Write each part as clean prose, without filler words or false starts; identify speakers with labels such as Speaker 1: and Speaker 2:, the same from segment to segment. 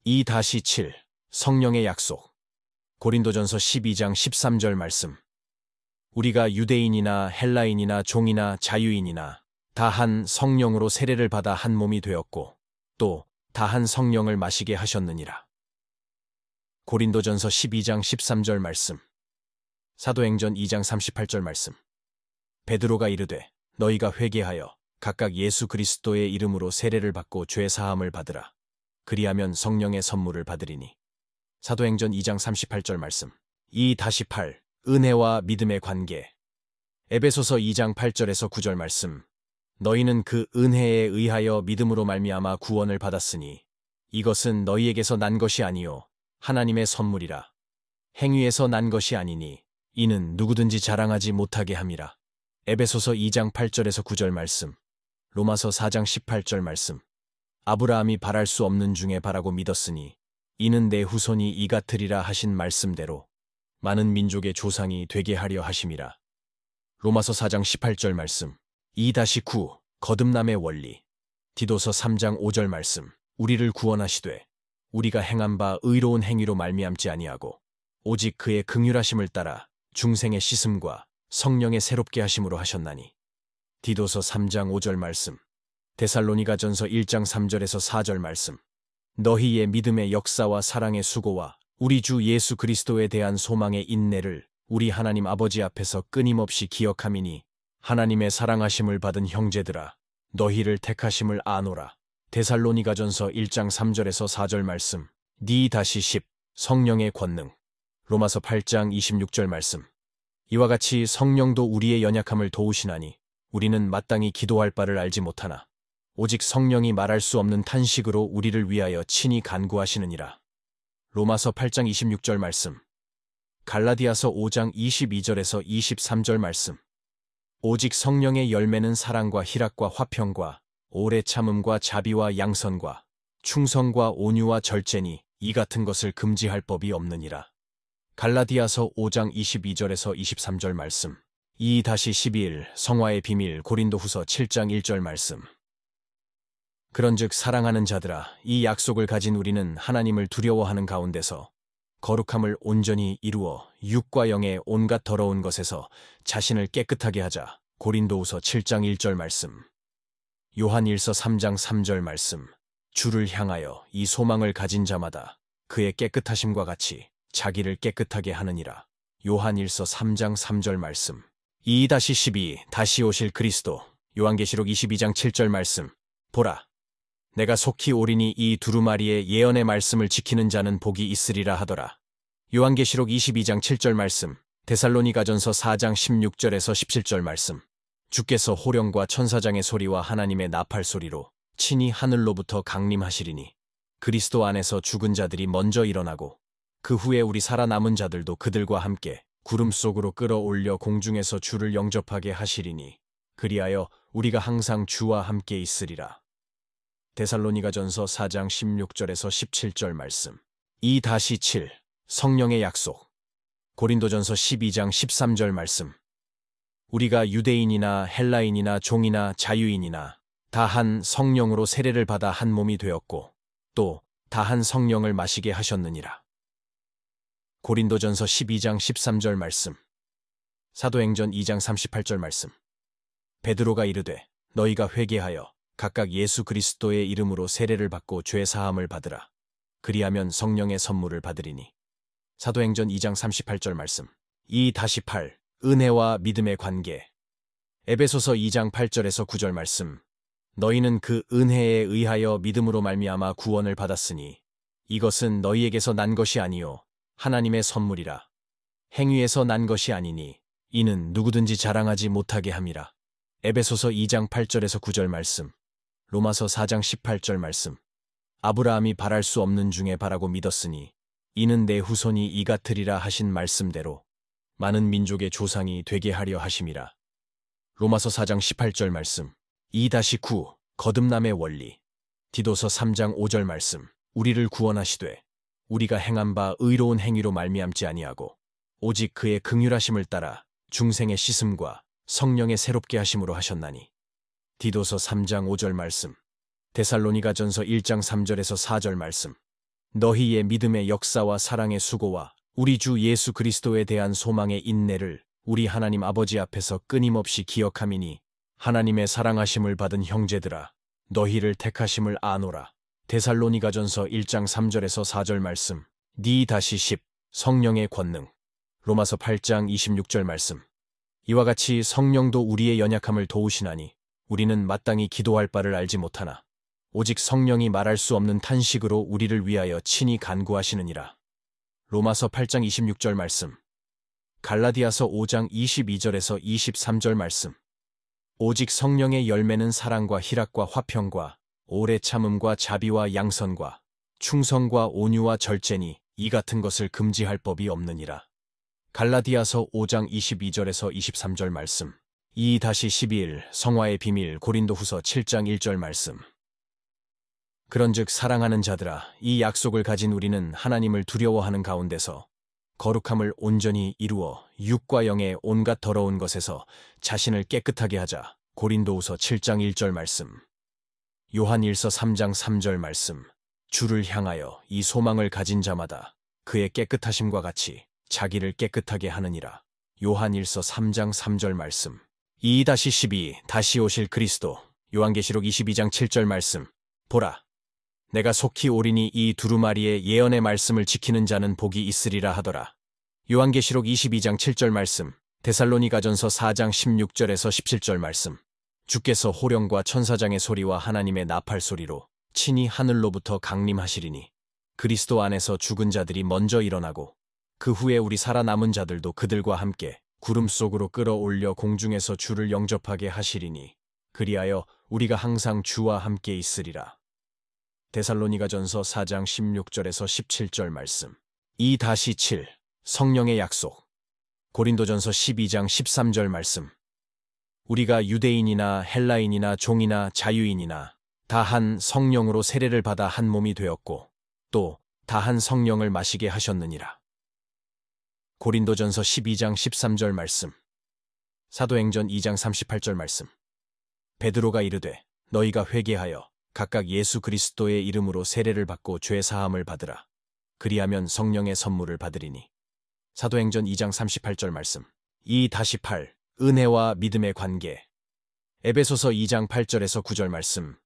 Speaker 1: 2-7 성령의 약속. 고린도전서 12장 13절 말씀. 우리가 유대인이나 헬라인이나 종이나 자유인이나 다 한 성령으로 세례를 받아 한 몸이 되었고 또 다 한 성령을 마시게 하셨느니라. 고린도전서 12장 13절 말씀. 사도행전 2장 38절 말씀. 베드로가 이르되 너희가 회개하여 각각 예수 그리스도의 이름으로 세례를 받고 죄 사함을 받으라. 그리하면 성령의 선물을 받으리니. 사도행전 2장 38절 말씀. 2-8 은혜와 믿음의 관계. 에베소서 2장 8절에서 9절 말씀. 너희는 그 은혜에 의하여 믿음으로 말미암아 구원을 받았으니 이것은 너희에게서 난 것이 아니요 하나님의 선물이라. 행위에서 난 것이 아니니 이는 누구든지 자랑하지 못하게 함이라. 에베소서 2장 8절에서 9절 말씀. 로마서 4장 18절 말씀. 아브라함이 바랄 수 없는 중에 바라고 믿었으니 이는 내 후손이 이같으리라 하신 말씀대로 많은 민족의 조상이 되게 하려 하심이라. 로마서 4장 18절 말씀. 2-9 거듭남의 원리. 디도서 3장 5절 말씀. 우리를 구원하시되 우리가 행한 바 의로운 행위로 말미암지 아니하고 오직 그의 긍휼하심을 따라 중생의 씻음과 성령의 새롭게 하심으로 하셨나니. 디도서 3장 5절 말씀. 데살로니가전서 1장 3절에서 4절 말씀. 너희의 믿음의 역사와 사랑의 수고와 우리 주 예수 그리스도에 대한 소망의 인내를 우리 하나님 아버지 앞에서 끊임없이 기억함이니 하나님의 사랑하심을 받은 형제들아 너희를 택하심을 아노라. 데살로니가전서 1장 3절에서 4절 말씀. 2-10 성령의 권능. 로마서 8장 26절 말씀. 이와 같이 성령도 우리의 연약함을 도우시나니 우리는 마땅히 기도할 바를 알지 못하나 오직 성령이 말할 수 없는 탄식으로 우리를 위하여 친히 간구하시느니라. 로마서 8장 26절 말씀. 갈라디아서 5장 22절에서 23절 말씀. 오직 성령의 열매는 사랑과 희락과 화평과 오래 참음과 자비와 양선과 충성과 온유와 절제니 이 같은 것을 금지할 법이 없느니라. 갈라디아서 5장 22절에서 23절 말씀. 2-11 성화의 비밀. 고린도후서 7장 1절 말씀. 그런즉 사랑하는 자들아 이 약속을 가진 우리는 하나님을 두려워하는 가운데서 거룩함을 온전히 이루어 육과 영의 온갖 더러운 것에서 자신을 깨끗하게 하자. 고린도후서 7장 1절 말씀. 요한일서 3장 3절 말씀. 주를 향하여 이 소망을 가진 자마다 그의 깨끗하심과 같이 자기를 깨끗하게 하느니라. 요한일서 3장 3절 말씀. 2-12 다시 오실 그리스도. 요한계시록 22장 7절 말씀. 보라, 내가 속히 오리니 이 두루마리의 예언의 말씀을 지키는 자는 복이 있으리라 하더라. 요한계시록 22장 7절 말씀. 데살로니가전서 4장 16절에서 17절 말씀. 주께서 호령과 천사장의 소리와 하나님의 나팔 소리로 친히 하늘로부터 강림하시리니 그리스도 안에서 죽은 자들이 먼저 일어나고 그 후에 우리 살아남은 자들도 그들과 함께 구름 속으로 끌어올려 공중에서 주를 영접하게 하시리니 그리하여 우리가 항상 주와 함께 있으리라. 데살로니가전서 4장 16절에서 17절 말씀. 2-7 성령의 약속. 고린도전서 12장 13절 말씀. 우리가 유대인이나 헬라인이나 종이나 자유인이나 다 한 성령으로 세례를 받아 한 몸이 되었고 또 다 한 성령을 마시게 하셨느니라. 고린도전서 12장 13절 말씀. 사도행전 2장 38절 말씀. 베드로가 이르되 너희가 회개하여 각각 예수 그리스도의 이름으로 세례를 받고 죄 사함을 받으라. 그리하면 성령의 선물을 받으리니. 사도행전 2장 38절 말씀. 2-8 은혜와 믿음의 관계. 에베소서 2장 8절에서 9절 말씀. 너희는 그 은혜에 의하여 믿음으로 말미암아 구원을 받았으니 이것은 너희에게서 난 것이 아니요 하나님의 선물이라. 행위에서 난 것이 아니니 이는 누구든지 자랑하지 못하게 함이라. 에베소서 2장 8절에서 9절 말씀. 로마서 4장 18절 말씀. 아브라함이 바랄 수 없는 중에 바라고 믿었으니 이는 내 후손이 이같으리라 하신 말씀대로 많은 민족의 조상이 되게 하려 하심이라. 로마서 4장 18절 말씀. 2-9 거듭남의 원리. 디도서 3장 5절 말씀. 우리를 구원하시되 우리가 행한 바 의로운 행위로 말미암지 아니하고 오직 그의 긍휼하심을 따라 중생의 씻음과 성령의 새롭게 하심으로 하셨나니. 디도서 3장 5절 말씀. 데살로니가전서 1장 3절에서 4절 말씀. 너희의 믿음의 역사와 사랑의 수고와 우리 주 예수 그리스도에 대한 소망의 인내를 우리 하나님 아버지 앞에서 끊임없이 기억함이니 하나님의 사랑하심을 받은 형제들아 너희를 택하심을 아노라. 데살로니가전서 1장 3절에서 4절 말씀. (10) 성령의 권능. 로마서 8장 26절 말씀. 이와 같이 성령도 우리의 연약함을 도우시나니 우리는 마땅히 기도할 바를 알지 못하나 오직 성령이 말할 수 없는 탄식으로 우리를 위하여 친히 간구하시느니라. 로마서 8장 26절 말씀. 갈라디아서 5장 22절에서 23절 말씀. 오직 성령의 열매는 사랑과 희락과 화평과 오래 참음과 자비와 양선과 충성과 온유와 절제니 이 같은 것을 금지할 법이 없느니라. 갈라디아서 5장 22절에서 23절 말씀. 2-12 성화의 비밀 고린도후서 7장 1절 말씀. 그런즉 사랑하는 자들아 이 약속을 가진 우리는 하나님을 두려워하는 가운데서 거룩함을 온전히 이루어 육과 영의 온갖 더러운 것에서 자신을 깨끗하게 하자. 고린도후서 7장 1절 말씀. 요한일서 3장 3절 말씀. 주를 향하여 이 소망을 가진 자마다 그의 깨끗하심과 같이 자기를 깨끗하게 하느니라. 요한일서 3장 3절 말씀. 2-12 다시 오실 그리스도. 요한계시록 22장 7절 말씀. 보라, 내가 속히 오리니 이 두루마리의 예언의 말씀을 지키는 자는 복이 있으리라 하더라. 요한계시록 22장 7절 말씀. 데살로니가전서 4장 16절에서 17절 말씀. 주께서 호령과 천사장의 소리와 하나님의 나팔 소리로 친히 하늘로부터 강림하시리니 그리스도 안에서 죽은 자들이 먼저 일어나고 그 후에 우리 살아남은 자들도 그들과 함께 구름 속으로 끌어올려 공중에서 주를 영접하게 하시리니 그리하여 우리가 항상 주와 함께 있으리라. 데살로니가전서 4장 16절에서 17절 말씀. 2-7 성령의 약속. 고린도전서 12장 13절 말씀. 우리가 유대인이나 헬라인이나 종이나 자유인이나 다 한 성령으로 세례를 받아 한 몸이 되었고 또 다 한 성령을 마시게 하셨느니라. 고린도전서 12장 13절 말씀. 사도행전 2장 38절 말씀. 베드로가 이르되 너희가 회개하여 각각 예수 그리스도의 이름으로 세례를 받고 죄 사함을 받으라. 그리하면 성령의 선물을 받으리니. 사도행전 2장 38절 말씀. 2-8 은혜와 믿음의 관계. 에베소서 2장 8절에서 9절 말씀.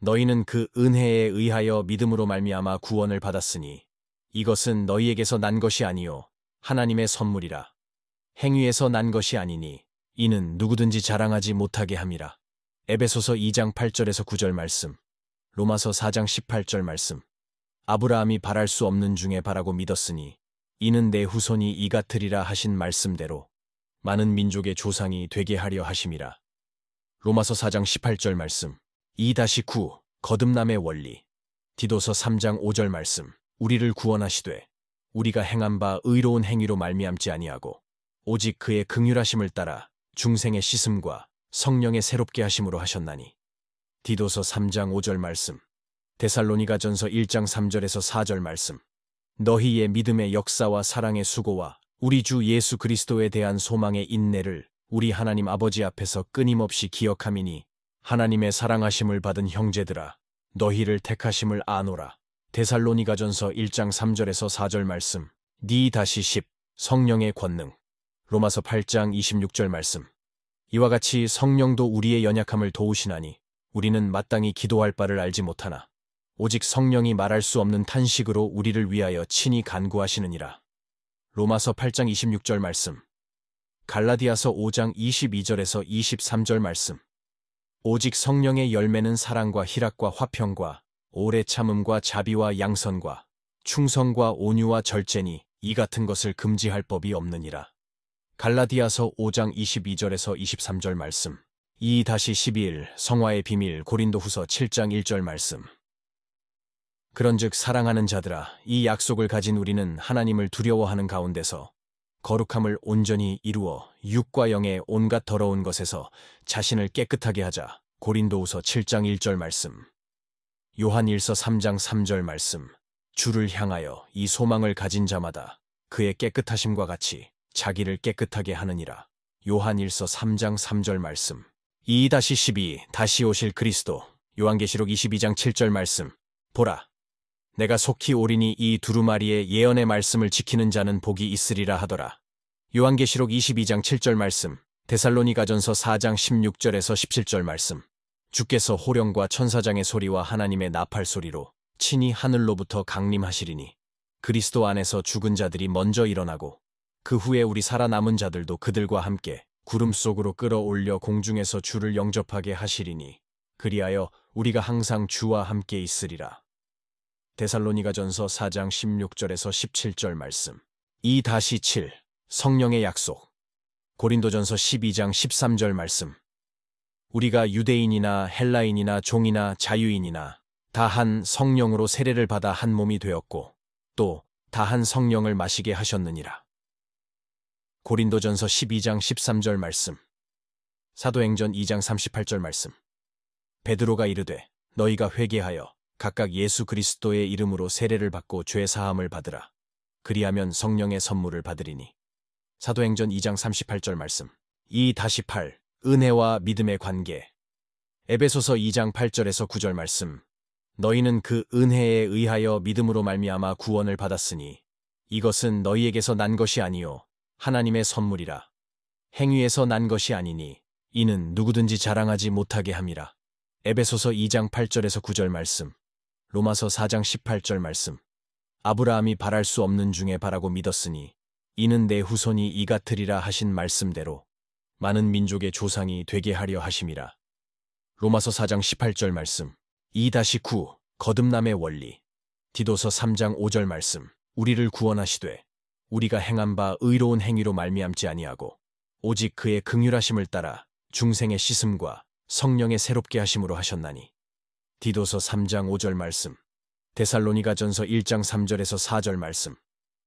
Speaker 1: 너희는 그 은혜에 의하여 믿음으로 말미암아 구원을 받았으니 이것은 너희에게서 난 것이 아니요 하나님의 선물이라. 행위에서 난 것이 아니니 이는 누구든지 자랑하지 못하게 함이라. 에베소서 2장 8절에서 9절 말씀. 로마서 4장 18절 말씀. 아브라함이 바랄 수 없는 중에 바라고 믿었으니 이는 내 후손이 이같으리라 하신 말씀대로 많은 민족의 조상이 되게 하려 하심이라. 로마서 4장 18절 말씀. 2-9 거듭남의 원리. 디도서 3장 5절 말씀. 우리를 구원하시되 우리가 행한 바 의로운 행위로 말미암지 아니하고 오직 그의 긍휼하심을 따라 중생의 씻음과 성령의 새롭게 하심으로 하셨나니. 디도서 3장 5절 말씀. 데살로니가전서 1장 3절에서 4절 말씀. 너희의 믿음의 역사와 사랑의 수고와 우리 주 예수 그리스도에 대한 소망의 인내를 우리 하나님 아버지 앞에서 끊임없이 기억함이니 하나님의 사랑하심을 받은 형제들아 너희를 택하심을 아노라. 데살로니가전서 1장 3절에서 4절 말씀. 2-10 성령의 권능. 로마서 8장 26절 말씀. 이와 같이 성령도 우리의 연약함을 도우시나니 우리는 마땅히 기도할 바를 알지 못하나 오직 성령이 말할 수 없는 탄식으로 우리를 위하여 친히 간구하시느니라. 로마서 8장 26절 말씀. 갈라디아서 5장 22절에서 23절 말씀. 오직 성령의 열매는 사랑과 희락과 화평과 오래 참음과 자비와 양선과 충성과 온유와 절제니 이 같은 것을 금지할 법이 없느니라. 갈라디아서 5장 22절에서 23절 말씀. 2-11 성화의 비밀 고린도후서 7장 1절 말씀. 그런즉 사랑하는 자들아 이 약속을 가진 우리는 하나님을 두려워하는 가운데서 거룩함을 온전히 이루어 육과 영의 온갖 더러운 것에서 자신을 깨끗하게 하자. 고린도후서 7장 1절 말씀. 요한일서 3장 3절 말씀. 주를 향하여 이 소망을 가진 자마다 그의 깨끗하심과 같이 자기를 깨끗하게 하느니라. 요한일서 3장 3절 말씀. 2-12 다시 오실 그리스도. 요한계시록 22장 7절 말씀. 보라, 내가 속히 오리니 이 두루마리의 예언의 말씀을 지키는 자는 복이 있으리라 하더라. 요한계시록 22장 7절 말씀, 데살로니가전서 4장 16절에서 17절 말씀. 주께서 호령과 천사장의 소리와 하나님의 나팔 소리로 친히 하늘로부터 강림하시리니 그리스도 안에서 죽은 자들이 먼저 일어나고 그 후에 우리 살아남은 자들도 그들과 함께 구름 속으로 끌어올려 공중에서 주를 영접하게 하시리니 그리하여 우리가 항상 주와 함께 있으리라. 데살로니가전서 4장 16절에서 17절 말씀. 2-7 성령의 약속. 고린도전서 12장 13절 말씀. 우리가 유대인이나 헬라인이나 종이나 자유인이나 다 한 성령으로 세례를 받아 한 몸이 되었고 또 다 한 성령을 마시게 하셨느니라. 고린도전서 12장 13절 말씀. 사도행전 2장 38절 말씀. 베드로가 이르되 너희가 회개하여 각각 예수 그리스도의 이름으로 세례를 받고 죄 사함을 받으라. 그리하면 성령의 선물을 받으리니. 사도행전 2장 38절 말씀. 2-8 은혜와 믿음의 관계. 에베소서 2장 8절에서 9절 말씀. 너희는 그 은혜에 의하여 믿음으로 말미암아 구원을 받았으니 이것은 너희에게서 난 것이 아니요 하나님의 선물이라. 행위에서 난 것이 아니니 이는 누구든지 자랑하지 못하게 함이라. 에베소서 2장 8절에서 9절 말씀. 로마서 4장 18절 말씀. 아브라함이 바랄 수 없는 중에 바라고 믿었으니 이는 내 후손이 이같으리라 하신 말씀대로 많은 민족의 조상이 되게 하려 하심이라. 로마서 4장 18절 말씀. 2-9 거듭남의 원리. 디도서 3장 5절 말씀. 우리를 구원하시되 우리가 행한 바 의로운 행위로 말미암지 아니하고 오직 그의 긍휼하심을 따라 중생의 씻음과 성령의 새롭게 하심으로 하셨나니. 디도서 3장 5절 말씀. 데살로니가전서 1장 3절에서 4절 말씀.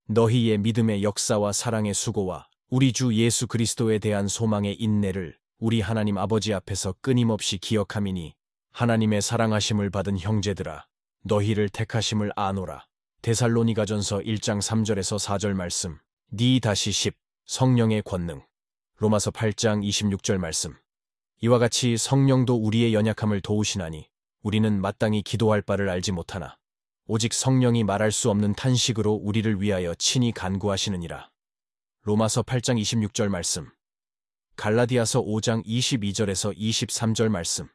Speaker 1: 너희의 믿음의 역사와 사랑의 수고와 우리 주 예수 그리스도에 대한 소망의 인내를 우리 하나님 아버지 앞에서 끊임없이 기억함이니 하나님의 사랑하심을 받은 형제들아 너희를 택하심을 아노라. 데살로니가전서 1장 3절에서 4절 말씀. 2-10 성령의 권능. 로마서 8장 26절 말씀. 이와 같이 성령도 우리의 연약함을 도우시나니 우리는 마땅히 기도할 바를 알지 못하나 오직 성령이 말할 수 없는 탄식으로 우리를 위하여 친히 간구하시느니라. 로마서 8장 26절 말씀. 갈라디아서 5장 22절에서 23절 말씀.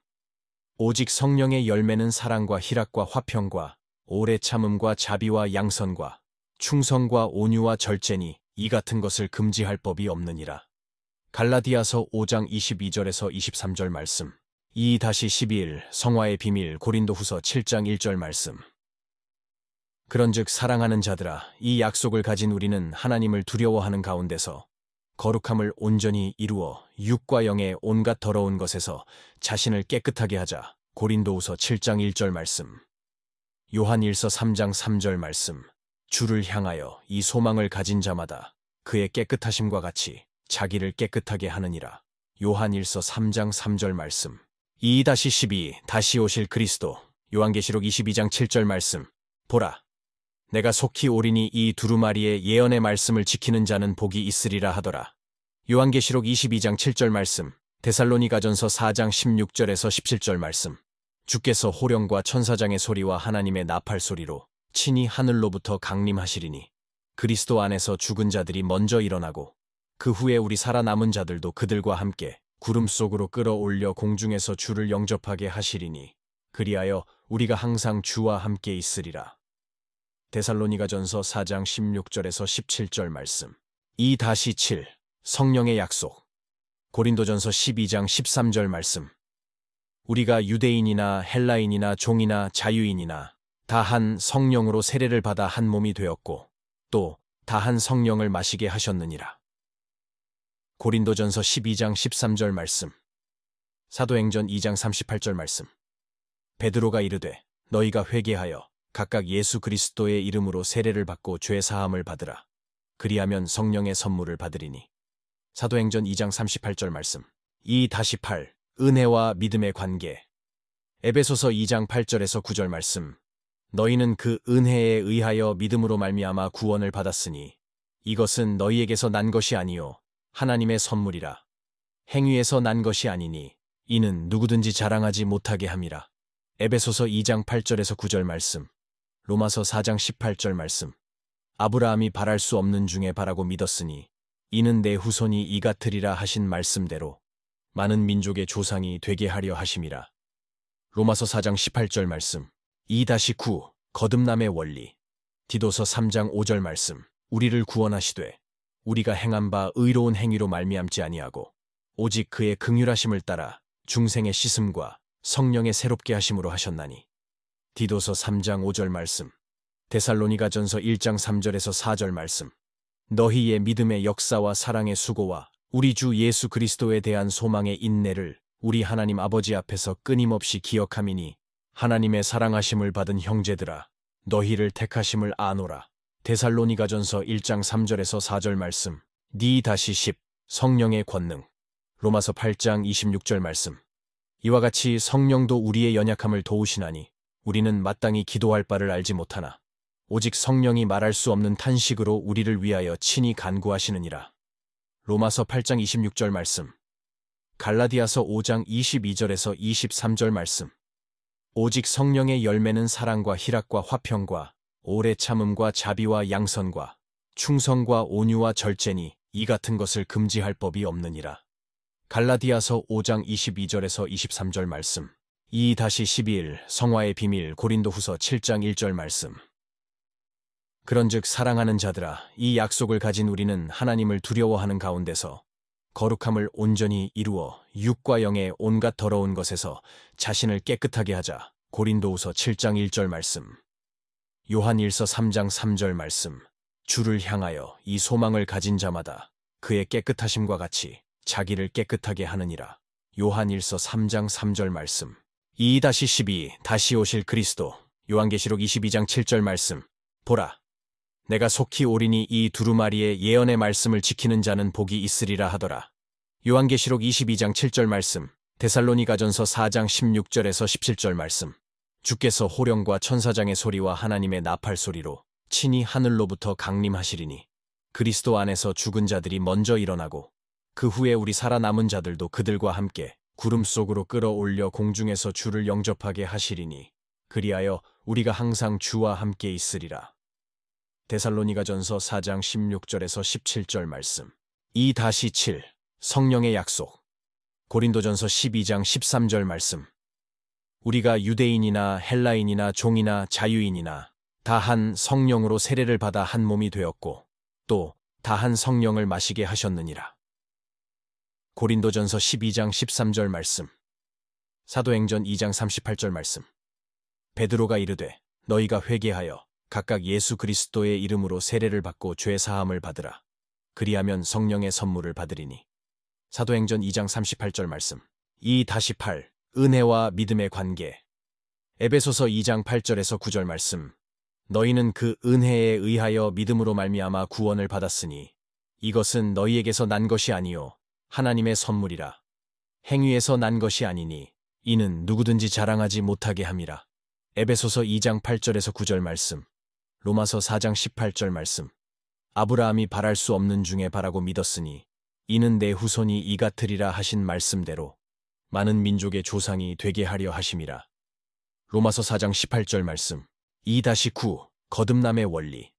Speaker 1: 오직 성령의 열매는 사랑과 희락과 화평과 오래 참음과 자비와 양선과 충성과 온유와 절제니 이 같은 것을 금지할 법이 없느니라. 갈라디아서 5장 22절에서 23절 말씀. 2-11 성화의 비밀. 고린도후서 7장 1절 말씀. 그런즉 사랑하는 자들아 이 약속을 가진 우리는 하나님을 두려워하는 가운데서 거룩함을 온전히 이루어 육과 영의 온갖 더러운 것에서 자신을 깨끗하게 하자. 고린도후서 7장 1절 말씀. 요한일서 3장 3절 말씀. 주를 향하여 이 소망을 가진 자마다 그의 깨끗하심과 같이 자기를 깨끗하게 하느니라. 요한일서 3장 3절 말씀. 2-12 다시 오실 그리스도. 요한계시록 22장 7절 말씀. 보라, 내가 속히 오리니 이 두루마리의 예언의 말씀을 지키는 자는 복이 있으리라 하더라. 요한계시록 22장 7절 말씀. 데살로니가전서 4장 16절에서 17절 말씀. 주께서 호령과 천사장의 소리와 하나님의 나팔 소리로 친히 하늘로부터 강림하시리니 그리스도 안에서 죽은 자들이 먼저 일어나고 그 후에 우리 살아남은 자들도 그들과 함께 구름 속으로 끌어올려 공중에서 주를 영접하게 하시리니 그리하여 우리가 항상 주와 함께 있으리라. 데살로니가전서 4장 16절에서 17절 말씀. 2-7 성령의 약속. 고린도전서 12장 13절 말씀. 우리가 유대인이나 헬라인이나 종이나 자유인이나 다 한 성령으로 세례를 받아 한 몸이 되었고 또 다 한 성령을 마시게 하셨느니라. 고린도전서 12장 13절 말씀. 사도행전 2장 38절 말씀. 베드로가 이르되 너희가 회개하여 각각 예수 그리스도의 이름으로 세례를 받고 죄 사함을 받으라. 그리하면 성령의 선물을 받으리니. 사도행전 2장 38절 말씀. 2-8 은혜와 믿음의 관계. 에베소서 2장 8절에서 9절 말씀. 너희는 그 은혜에 의하여 믿음으로 말미암아 구원을 받았으니 이것은 너희에게서 난 것이 아니요 하나님의 선물이라. 행위에서 난 것이 아니니 이는 누구든지 자랑하지 못하게 함이라. 에베소서 2장 8절에서 9절 말씀. 로마서 4장 18절 말씀. 아브라함이 바랄 수 없는 중에 바라고 믿었으니 이는 내 후손이 이 같으리라 하신 말씀대로 많은 민족의 조상이 되게 하려 하심이라. 로마서 4장 18절 말씀. 2-9 거듭남의 원리. 디도서 3장 5절 말씀. 우리를 구원하시되 우리가 행한 바 의로운 행위로 말미암지 아니하고 오직 그의 긍휼하심을 따라 중생의 씻음과 성령의 새롭게 하심으로 하셨나니. 디도서 3장 5절 말씀. 데살로니가전서 1장 3절에서 4절 말씀. 너희의 믿음의 역사와 사랑의 수고와 우리 주 예수 그리스도에 대한 소망의 인내를 우리 하나님 아버지 앞에서 끊임없이 기억함이니 하나님의 사랑하심을 받은 형제들아 너희를 택하심을 아노라. 데살로니가전서 1장 3절에서 4절 말씀. D-10 성령의 권능. 로마서 8장 26절 말씀. 이와 같이 성령도 우리의 연약함을 도우시나니 우리는 마땅히 기도할 바를 알지 못하나 오직 성령이 말할 수 없는 탄식으로 우리를 위하여 친히 간구하시느니라. 로마서 8장 26절 말씀. 갈라디아서 5장 22절에서 23절 말씀. 오직 성령의 열매는 사랑과 희락과 화평과 오래 참음과 자비와 양선과 충성과 온유와 절제니 이 같은 것을 금지할 법이 없느니라. 갈라디아서 5장 22절에서 23절 말씀. 2-12 성화의 비밀 고린도후서 7장 1절 말씀. 그런즉 사랑하는 자들아 이 약속을 가진 우리는 하나님을 두려워하는 가운데서 거룩함을 온전히 이루어 육과 영의 온갖 더러운 것에서 자신을 깨끗하게 하자. 고린도후서 7장 1절 말씀. 요한일서 3장 3절 말씀. 주를 향하여 이 소망을 가진 자마다 그의 깨끗하심과 같이 자기를 깨끗하게 하느니라. 요한일서 3장 3절 말씀. 2-12 다시 오실 그리스도. 요한계시록 22장 7절 말씀. 보라, 내가 속히 오리니 이 두루마리의 예언의 말씀을 지키는 자는 복이 있으리라 하더라. 요한계시록 22장 7절 말씀. 데살로니가전서 4장 16절에서 17절 말씀. 주께서 호령과 천사장의 소리와 하나님의 나팔 소리로 친히 하늘로부터 강림하시리니 그리스도 안에서 죽은 자들이 먼저 일어나고 그 후에 우리 살아남은 자들도 그들과 함께 구름 속으로 끌어올려 공중에서 주를 영접하게 하시리니 그리하여 우리가 항상 주와 함께 있으리라. 데살로니가전서 4장 16절에서 17절 말씀. 2-7 성령의 약속. 고린도전서 12장 13절 말씀. 우리가 유대인이나 헬라인이나 종이나 자유인이나 다 한 성령으로 세례를 받아 한 몸이 되었고 또 다 한 성령을 마시게 하셨느니라. 고린도전서 12장 13절 말씀. 사도행전 2장 38절 말씀. 베드로가 이르되 너희가 회개하여 각각 예수 그리스도의 이름으로 세례를 받고 죄 사함을 받으라. 그리하면 성령의 선물을 받으리니. 사도행전 2장 38절 말씀. 2-8 은혜와 믿음의 관계. 에베소서 2장 8절에서 9절 말씀. 너희는 그 은혜에 의하여 믿음으로 말미암아 구원을 받았으니 이것은 너희에게서 난 것이 아니요 하나님의 선물이라. 행위에서 난 것이 아니니 이는 누구든지 자랑하지 못하게 함이라. 에베소서 2장 8절에서 9절 말씀. 로마서 4장 18절 말씀. 아브라함이 바랄 수 없는 중에 바라고 믿었으니 이는 내 후손이 이 같으리라 하신 말씀대로 많은 민족의 조상이 되게 하려 하심이라. 로마서 4장 18절 말씀. 2-9 거듭남의 원리.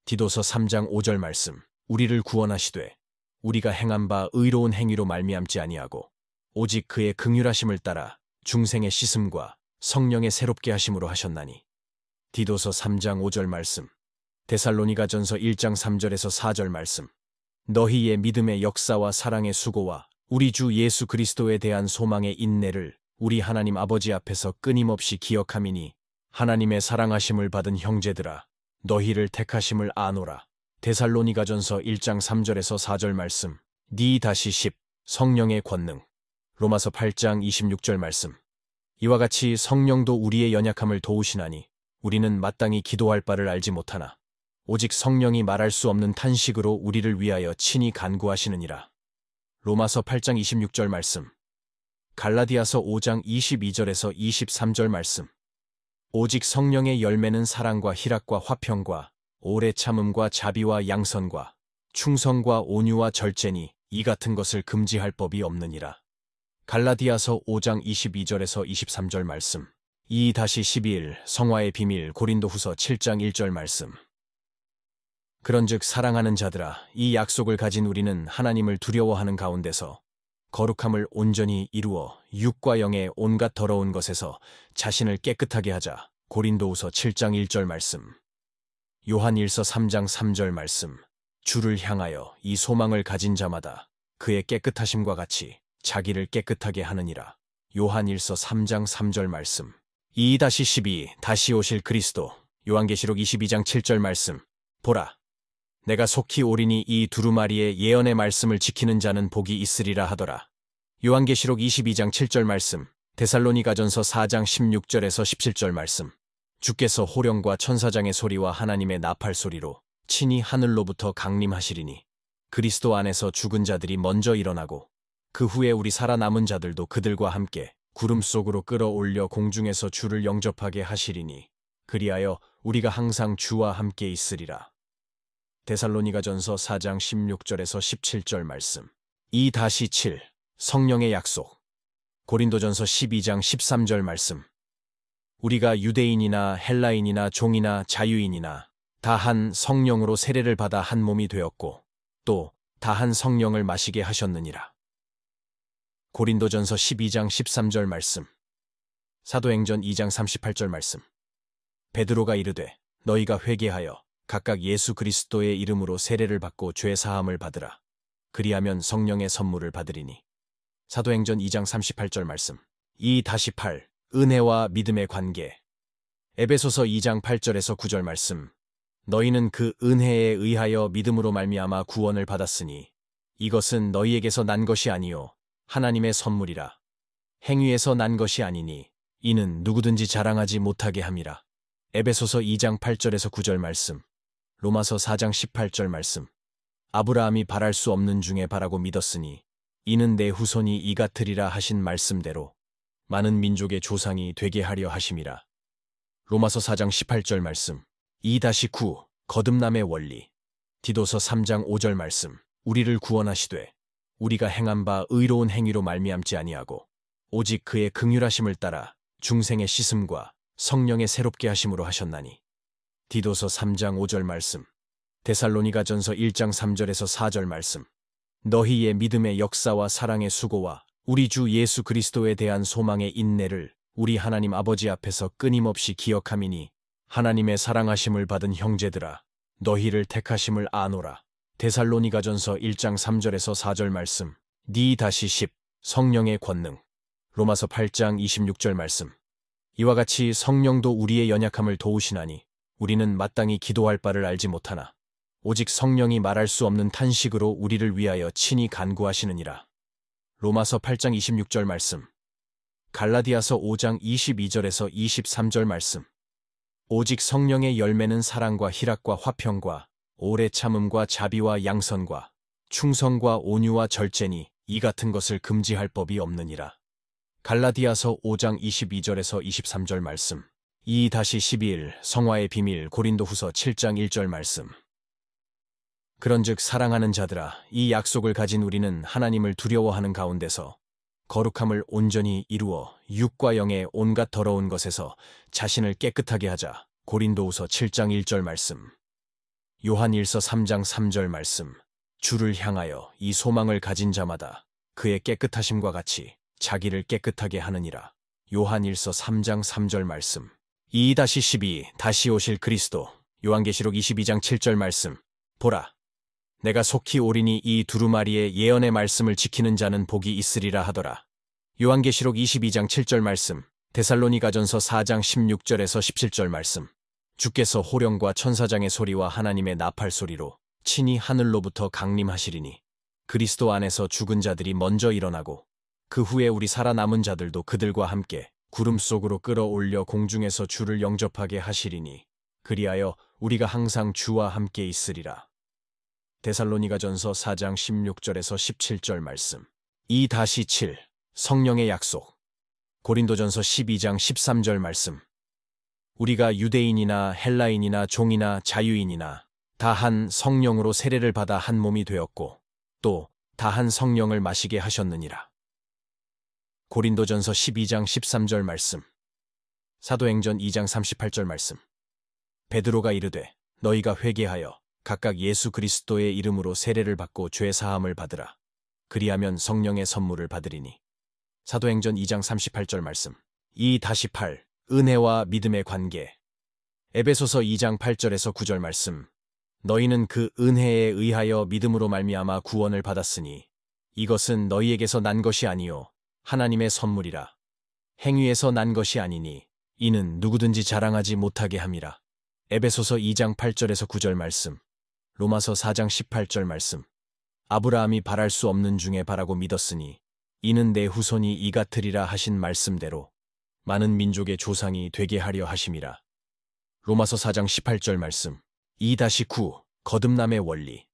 Speaker 1: 디도서 3장 5절 말씀. 우리를 구원하시되 우리가 행한 바 의로운 행위로 말미암지 아니하고 오직 그의 긍휼하심을 따라 중생의 씻음과 성령의 새롭게 하심으로 하셨나니. 디도서 3장 5절 말씀. 데살로니가전서 1장 3절에서 4절 말씀. 너희의 믿음의 역사와 사랑의 수고와 우리 주 예수 그리스도에 대한 소망의 인내를 우리 하나님 아버지 앞에서 끊임없이 기억함이니 하나님의 사랑하심을 받은 형제들아 너희를 택하심을 아노라. 데살로니가전서 1장 3절에서 4절 말씀. D-10 성령의 권능. 로마서 8장 26절 말씀. 이와 같이 성령도 우리의 연약함을 도우시나니 우리는 마땅히 기도할 바를 알지 못하나 오직 성령이 말할 수 없는 탄식으로 우리를 위하여 친히 간구하시느니라. 로마서 8장 26절 말씀. 갈라디아서 5장 22절에서 23절 말씀. 오직 성령의 열매는 사랑과 희락과 화평과 오래 참음과 자비와 양선과 충성과 온유와 절제니 이 같은 것을 금지할 법이 없느니라. 갈라디아서 5장 22절에서 23절 말씀. 2-12일 성화의 비밀 고린도후서 7장 1절 말씀. 그런즉 사랑하는 자들아, 이 약속을 가진 우리는 하나님을 두려워하는 가운데서 거룩함을 온전히 이루어 육과 영의 온갖 더러운 것에서 자신을 깨끗하게 하자. 고린도후서 7장 1절 말씀. 요한일서 3장 3절 말씀. 주를 향하여 이 소망을 가진 자마다 그의 깨끗하심과 같이 자기를 깨끗하게 하느니라. 요한일서 3장 3절 말씀. 2-12 다시 오실 그리스도. 요한계시록 22장 7절 말씀. 보라, 내가 속히 오리니 이 두루마리의 예언의 말씀을 지키는 자는 복이 있으리라 하더라. 요한계시록 22장 7절 말씀. 데살로니가전서 4장 16절에서 17절 말씀. 주께서 호령과 천사장의 소리와 하나님의 나팔 소리로 친히 하늘로부터 강림하시리니 그리스도 안에서 죽은 자들이 먼저 일어나고 그 후에 우리 살아남은 자들도 그들과 함께 구름 속으로 끌어올려 공중에서 주를 영접하게 하시리니 그리하여 우리가 항상 주와 함께 있으리라. 데살로니가전서 4장 16절에서 17절 말씀. 2-7 성령의 약속. 고린도전서 12장 13절 말씀. 우리가 유대인이나 헬라인이나 종이나 자유인이나 다 한 성령으로 세례를 받아 한 몸이 되었고 또 다 한 성령을 마시게 하셨느니라. 고린도전서 12장 13절 말씀. 사도행전 2장 38절 말씀. 베드로가 이르되 너희가 회개하여 각각 예수 그리스도의 이름으로 세례를 받고 죄 사함을 받으라. 그리하면 성령의 선물을 받으리니. 사도행전 2장 38절 말씀. 2-8 은혜와 믿음의 관계. 에베소서 2장 8절에서 9절 말씀. 너희는 그 은혜에 의하여 믿음으로 말미암아 구원을 받았으니 이것은 너희에게서 난 것이 아니요 하나님의 선물이라. 행위에서 난 것이 아니니 이는 누구든지 자랑하지 못하게 함이라. 에베소서 2장 8절에서 9절 말씀. 로마서 4장 18절 말씀. 아브라함이 바랄 수 없는 중에 바라고 믿었으니 이는 내 후손이 이같으리라 하신 말씀대로 많은 민족의 조상이 되게 하려 하심이라. 로마서 4장 18절 말씀. 2-9 거듭남의 원리. 디도서 3장 5절 말씀. 우리를 구원하시되 우리가 행한 바 의로운 행위로 말미암지 아니하고 오직 그의 긍휼하심을 따라 중생의 씻음과 성령의 새롭게 하심으로 하셨나니. 디도서 3장 5절 말씀. 데살로니가전서 1장 3절에서 4절 말씀. 너희의 믿음의 역사와 사랑의 수고와 우리 주 예수 그리스도에 대한 소망의 인내를 우리 하나님 아버지 앞에서 끊임없이 기억함이니 하나님의 사랑하심을 받은 형제들아, 너희를 택하심을 아노라. 데살로니가전서 1장 3절에서 4절 말씀. 2-10 성령의 권능. 로마서 8장 26절 말씀. 이와 같이 성령도 우리의 연약함을 도우시나니 우리는 마땅히 기도할 바를 알지 못하나 오직 성령이 말할 수 없는 탄식으로 우리를 위하여 친히 간구하시느니라. 로마서 8장 26절 말씀. 갈라디아서 5장 22절에서 23절 말씀. 오직 성령의 열매는 사랑과 희락과 화평과 오래 참음과 자비와 양선과 충성과 온유와 절제니 이 같은 것을 금지할 법이 없느니라. 갈라디아서 5장 22절에서 23절 말씀. 2-12일 성화의 비밀 고린도후서 7장 1절 말씀. 그런즉 사랑하는 자들아, 이 약속을 가진 우리는 하나님을 두려워하는 가운데서 거룩함을 온전히 이루어 육과 영의 온갖 더러운 것에서 자신을 깨끗하게 하자. 고린도후서 7장 1절 말씀. 요한일서 3장 3절 말씀. 주를 향하여 이 소망을 가진 자마다 그의 깨끗하심과 같이 자기를 깨끗하게 하느니라. 요한일서 3장 3절 말씀. 2-12 다시 오실 그리스도. 요한계시록 22장 7절 말씀. 보라, 내가 속히 오리니 이 두루마리의 예언의 말씀을 지키는 자는 복이 있으리라 하더라. 요한계시록 22장 7절 말씀. 데살로니가전서 4장 16절에서 17절 말씀. 주께서 호령과 천사장의 소리와 하나님의 나팔 소리로 친히 하늘로부터 강림하시리니 그리스도 안에서 죽은 자들이 먼저 일어나고 그 후에 우리 살아남은 자들도 그들과 함께 구름 속으로 끌어올려 공중에서 주를 영접하게 하시리니 그리하여 우리가 항상 주와 함께 있으리라. 데살로니가전서 4장 16절에서 17절 말씀. 2-7 성령의 약속. 고린도전서 12장 13절 말씀. 우리가 유대인이나 헬라인이나 종이나 자유인이나 다 한 성령으로 세례를 받아 한 몸이 되었고 또 다 한 성령을 마시게 하셨느니라. 고린도전서 12장 13절 말씀. 사도행전 2장 38절 말씀. 베드로가 이르되 너희가 회개하여 각각 예수 그리스도의 이름으로 세례를 받고 죄 사함을 받으라. 그리하면 성령의 선물을 받으리니. 사도행전 2장 38절 말씀. 2-8 은혜와 믿음의 관계. 에베소서 2장 8절에서 9절 말씀. 너희는 그 은혜에 의하여 믿음으로 말미암아 구원을 받았으니 이것은 너희에게서 난 것이 아니요 하나님의 선물이라. 행위에서 난 것이 아니니 이는 누구든지 자랑하지 못하게 함이라. 에베소서 2장 8절에서 9절 말씀. 로마서 4장 18절 말씀. 아브라함이 바랄 수 없는 중에 바라고 믿었으니 이는 내 후손이 이 같으리라 하신 말씀대로 많은 민족의 조상이 되게 하려 하심이라. 로마서 4장 18절 말씀. 2-9 거듭남의 원리.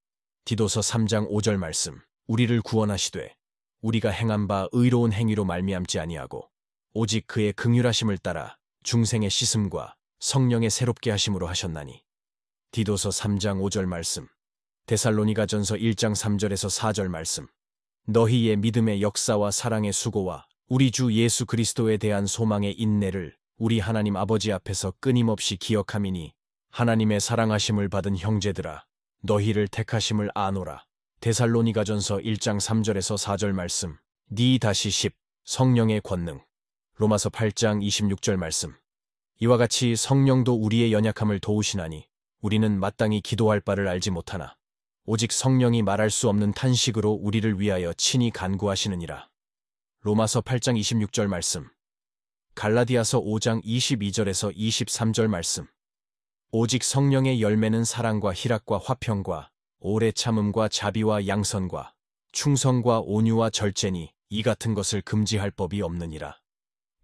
Speaker 1: 디도서 3장 5절 말씀. 우리를 구원하시되 우리가 행한 바 의로운 행위로 말미암지 아니하고 오직 그의 긍휼하심을 따라 중생의 씻음과 성령의 새롭게 하심으로 하셨나니. 디도서 3장 5절 말씀. 데살로니가전서 1장 3절에서 4절 말씀. 너희의 믿음의 역사와 사랑의 수고와 우리 주 예수 그리스도에 대한 소망의 인내를 우리 하나님 아버지 앞에서 끊임없이 기억함이니 하나님의 사랑하심을 받은 형제들아 너희를 택하심을 아노라. 데살로니가전서 1장 3절에서 4절 말씀. 2-10 성령의 권능. 로마서 8장 26절 말씀. 이와 같이 성령도 우리의 연약함을 도우시나니 우리는 마땅히 기도할 바를 알지 못하나 오직 성령이 말할 수 없는 탄식으로 우리를 위하여 친히 간구하시느니라. 로마서 8장 26절 말씀. 갈라디아서 5장 22절에서 23절 말씀. 오직 성령의 열매는 사랑과 희락과 화평과 오래 참음과 자비와 양선과 충성과 온유와 절제니 이 같은 것을 금지할 법이 없느니라.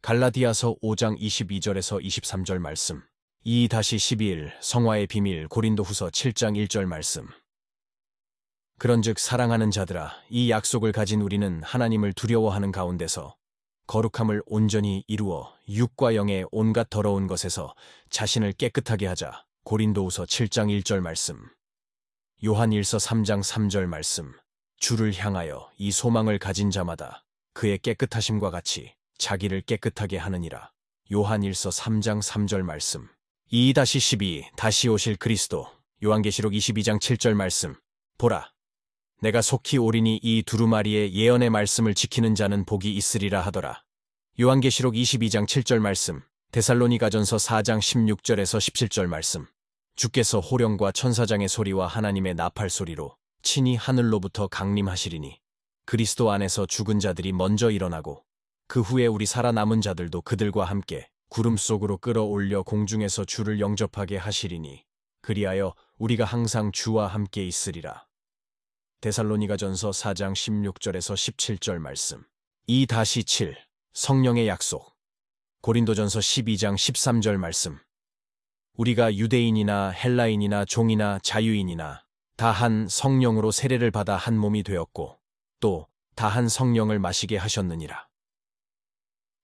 Speaker 1: 갈라디아서 5장 22절에서 23절 말씀. 2-12 성화의 비밀. 고린도후서 7장 1절 말씀. 그런즉 사랑하는 자들아 이 약속을 가진 우리는 하나님을 두려워하는 가운데서 거룩함을 온전히 이루어 육과 영의 온갖 더러운 것에서 자신을 깨끗하게 하자. 고린도후서 7장 1절 말씀. 요한일서 3장 3절 말씀. 주를 향하여 이 소망을 가진 자마다 그의 깨끗하심과 같이 자기를 깨끗하게 하느니라. 요한일서 3장 3절 말씀. 2-12 다시 오실 그리스도. 요한계시록 22장 7절 말씀. 보라, 내가 속히 오리니 이 두루마리의 예언의 말씀을 지키는 자는 복이 있으리라 하더라. 요한계시록 22장 7절 말씀. 데살로니가전서 4장 16절에서 17절 말씀. 주께서 호령과 천사장의 소리와 하나님의 나팔 소리로 친히 하늘로부터 강림하시리니 그리스도 안에서 죽은 자들이 먼저 일어나고 그 후에 우리 살아남은 자들도 그들과 함께 구름 속으로 끌어올려 공중에서 주를 영접하게 하시리니 그리하여 우리가 항상 주와 함께 있으리라. 데살로니가전서 4장 16절에서 17절 말씀. 2-7 성령의 약속. 고린도전서 12장 13절 말씀. 우리가 유대인이나 헬라인이나 종이나 자유인이나 다 한 성령으로 세례를 받아 한 몸이 되었고 또 다 한 성령을 마시게 하셨느니라.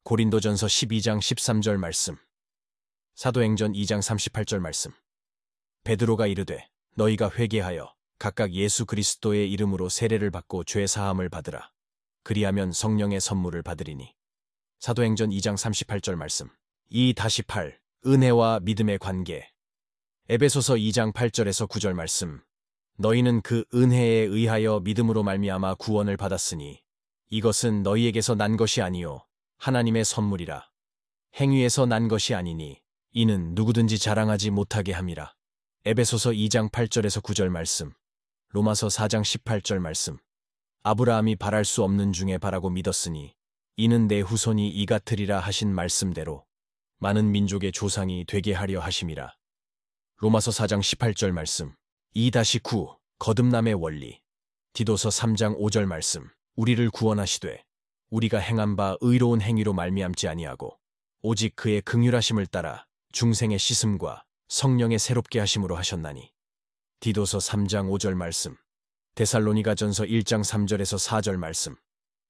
Speaker 1: 고린도전서 12장 13절 말씀. 사도행전 2장 38절 말씀. 베드로가 이르되 너희가 회개하여 각각 예수 그리스도의 이름으로 세례를 받고 죄 사함을 받으라. 그리하면 성령의 선물을 받으리니. 사도행전 2장 38절 말씀. 2-8 은혜와 믿음의 관계. 에베소서 2장 8절에서 9절 말씀. 너희는 그 은혜에 의하여 믿음으로 말미암아 구원을 받았으니 이것은 너희에게서 난 것이 아니요 하나님의 선물이라. 행위에서 난 것이 아니니 이는 누구든지 자랑하지 못하게 함이라. 에베소서 2장 8절에서 9절 말씀. 로마서 4장 18절 말씀. 아브라함이 바랄 수 없는 중에 바라고 믿었으니 이는 내 후손이 이 같으리라 하신 말씀대로 많은 민족의 조상이 되게 하려 하심이라. 로마서 4장 18절 말씀. 2-9 거듭남의 원리. 디도서 3장 5절 말씀. 우리를 구원하시되 우리가 행한 바 의로운 행위로 말미암지 아니하고 오직 그의 긍휼하심을 따라 중생의 씻음과 성령의 새롭게 하심으로 하셨나니. 디도서 3장 5절 말씀. 데살로니가전서 1장 3절에서 4절 말씀.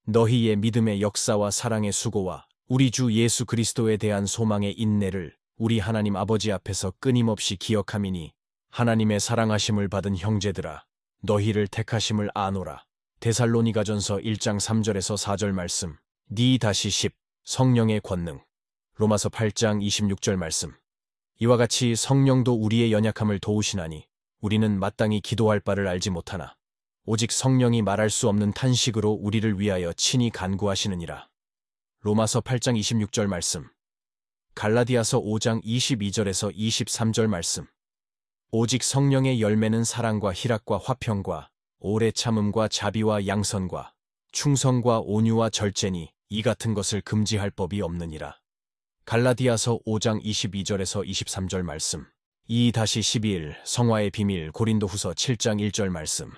Speaker 1: 너희의 믿음의 역사와 사랑의 수고와 우리 주 예수 그리스도에 대한 소망의 인내를 우리 하나님 아버지 앞에서 끊임없이 기억함이니 하나님의 사랑하심을 받은 형제들아 너희를 택하심을 아노라. 데살로니가전서 1장 3절에서 4절 말씀. 2-10 성령의 권능. 로마서 8장 26절 말씀. 이와 같이 성령도 우리의 연약함을 도우시나니 우리는 마땅히 기도할 바를 알지 못하나 오직 성령이 말할 수 없는 탄식으로 우리를 위하여 친히 간구하시느니라. 로마서 8장 26절 말씀. 갈라디아서 5장 22절에서 23절 말씀. 오직 성령의 열매는 사랑과 희락과 화평과 오래 참음과 자비와 양선과 충성과 온유와 절제니 이 같은 것을 금지할 법이 없느니라. 갈라디아서 5장 22절에서 23절 말씀. 2-12 성화의 비밀 고린도후서 7장 1절 말씀.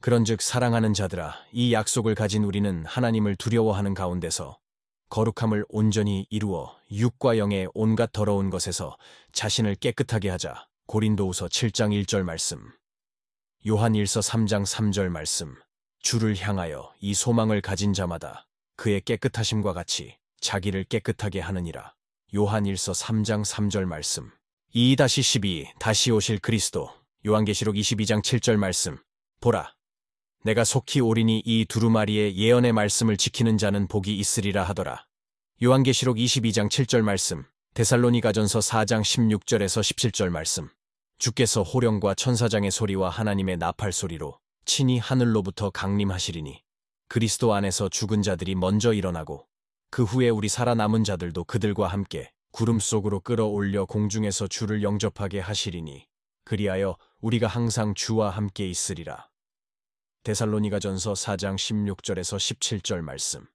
Speaker 1: 그런즉 사랑하는 자들아, 이 약속을 가진 우리는 하나님을 두려워하는 가운데서 거룩함을 온전히 이루어 육과 영의 온갖 더러운 것에서 자신을 깨끗하게 하자. 고린도후서 7장 1절 말씀. 요한일서 3장 3절 말씀. 주를 향하여 이 소망을 가진 자마다 그의 깨끗하심과 같이 자기를 깨끗하게 하느니라. 요한일서 3장 3절 말씀. 2-12 다시 오실 그리스도. 요한계시록 22장 7절 말씀. 보라, 내가 속히 오리니 이 두루마리의 예언의 말씀을 지키는 자는 복이 있으리라 하더라. 요한계시록 22장 7절 말씀. 데살로니가전서 4장 16절에서 17절 말씀. 주께서 호령과 천사장의 소리와 하나님의 나팔 소리로 친히 하늘로부터 강림하시리니 그리스도 안에서 죽은 자들이 먼저 일어나고 그 후에 우리 살아남은 자들도 그들과 함께 구름 속으로 끌어올려 공중에서 주를 영접하게 하시리니 그리하여 우리가 항상 주와 함께 있으리라. 데살로니가전서 4장 16절에서 17절 말씀.